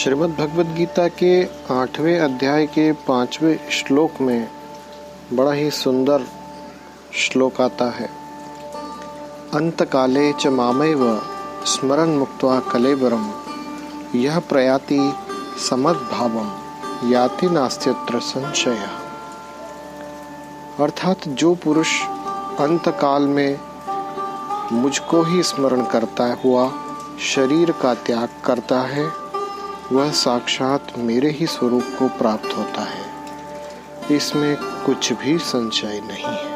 श्रीमद् भगवद गीता के 8वें अध्याय के 5वें श्लोक में बड़ा ही सुंदर श्लोक आता है। अंतकाले च मामैव स्मरन् मुक्त्वा कलेवरम यह प्रयाति समद्भावम याति नास्त्यत्र संशय। अर्थात जो पुरुष अंतकाल में मुझको ही स्मरण करता हुआ शरीर का त्याग करता है वह साक्षात मेरे ही स्वरूप को प्राप्त होता है, इसमें कुछ भी संशय नहीं है।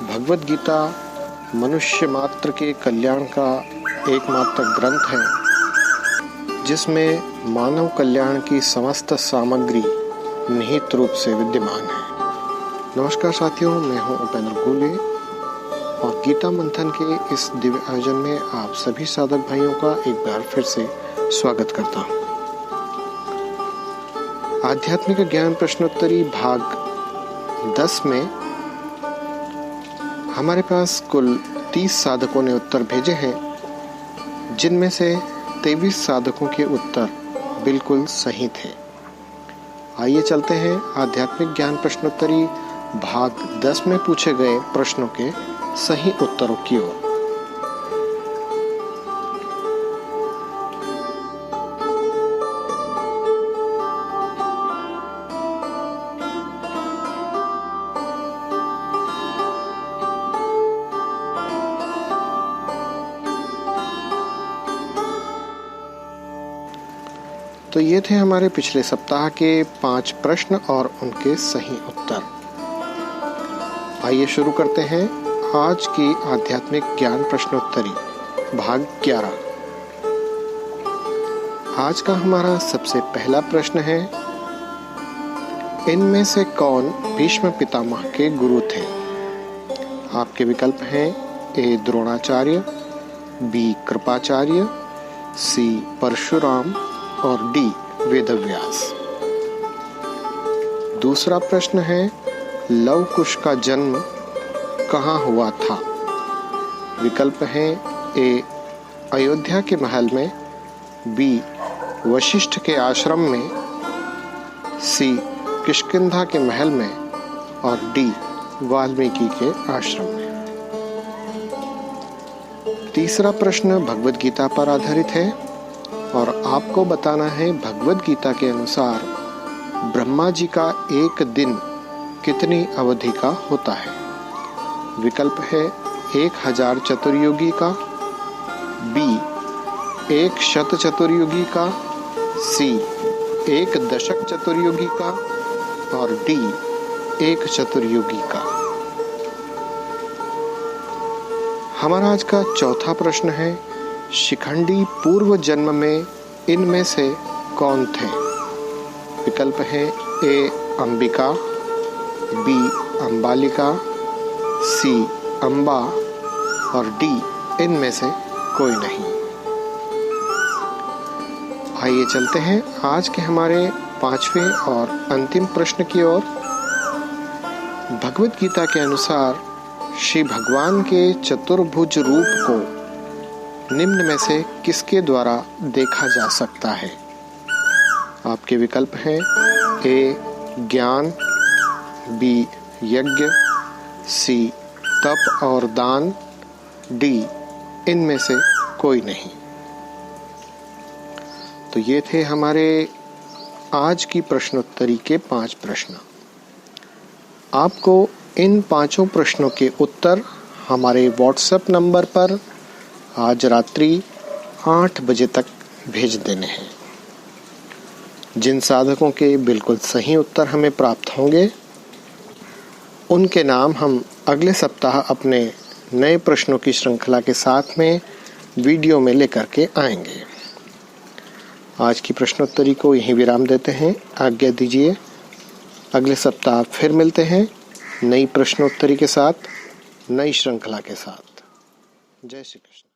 भगवद गीता मनुष्य मात्र के कल्याण का एकमात्र ग्रंथ है जिसमें मानव कल्याण की समस्त सामग्री निहित रूप से विद्यमान है। नमस्कार साथियों, मैं हूं उपेंद्र गोले और गीता मंथन के इस दिव्य आयोजन में आप सभी साधक भाइयों का एक बार फिर से स्वागत करता हूं। आध्यात्मिक ज्ञान प्रश्नोत्तरी भाग 10 में हमारे पास कुल 30 साधकों ने उत्तर भेजे हैं, जिनमें से 23 साधकों के उत्तर बिल्कुल सही थे। आइए चलते हैं आध्यात्मिक ज्ञान प्रश्नोत्तरी भाग 10 में पूछे गए प्रश्नों के सही उत्तरों की ओर। तो ये थे हमारे पिछले सप्ताह के 5 प्रश्न और उनके सही उत्तर। आइए शुरू करते हैं आज की आध्यात्मिक ज्ञान प्रश्नोत्तरी भाग 11। आज का हमारा सबसे पहला प्रश्न है, इनमें से कौन भीष्म पितामह के गुरु थे? आपके विकल्प हैं ए द्रोणाचार्य, बी कृपाचार्य, सी परशुराम और डी वेदव्यास। दूसरा प्रश्न है, लव कुश का जन्म कहाँ हुआ था? विकल्प हैं ए अयोध्या के महल में, बी वशिष्ठ के आश्रम में, सी किष्किंधा के महल में और डी वाल्मीकि के आश्रम में। तीसरा प्रश्न भगवद गीता पर आधारित है और आपको बताना है भगवद गीता के अनुसार ब्रह्मा जी का एक दिन कितनी अवधि का होता है? विकल्प है 1000 चतुर्युगी का, बी 100 चतुर्युगी का, सी 1 दशक चतुर्युगी का और डी 1 चतुर्युगी का। हमारा आज का चौथा प्रश्न है, शिखंडी पूर्व जन्म में इनमें से कौन थे? विकल्प है ए अंबिका, बी अंबालिका, सी अंबा और डी इनमें से कोई नहीं। आइए चलते हैं आज के हमारे 5वें और अंतिम प्रश्न की ओर। भगवद गीता के अनुसार श्री भगवान के चतुर्भुज रूप को निम्न में से किसके द्वारा देखा जा सकता है? आपके विकल्प हैं ए ज्ञान, बी यज्ञ, सी तप और दान, डी इनमें से कोई नहीं। तो ये थे हमारे आज की प्रश्नोत्तरी के 5 प्रश्न। आपको इन 5 प्रश्नों के उत्तर हमारे व्हाट्सएप नंबर पर आज रात्रि 8 बजे तक भेज देने हैं। जिन साधकों के बिल्कुल सही उत्तर हमें प्राप्त होंगे उनके नाम हम अगले सप्ताह अपने नए प्रश्नों की श्रृंखला के साथ में वीडियो में लेकर के आएंगे। आज की प्रश्नोत्तरी को यहीं विराम देते हैं। आज्ञा दीजिए, अगले सप्ताह फिर मिलते हैं नई प्रश्नोत्तरी के साथ, नई श्रृंखला के साथ। जय श्री कृष्ण।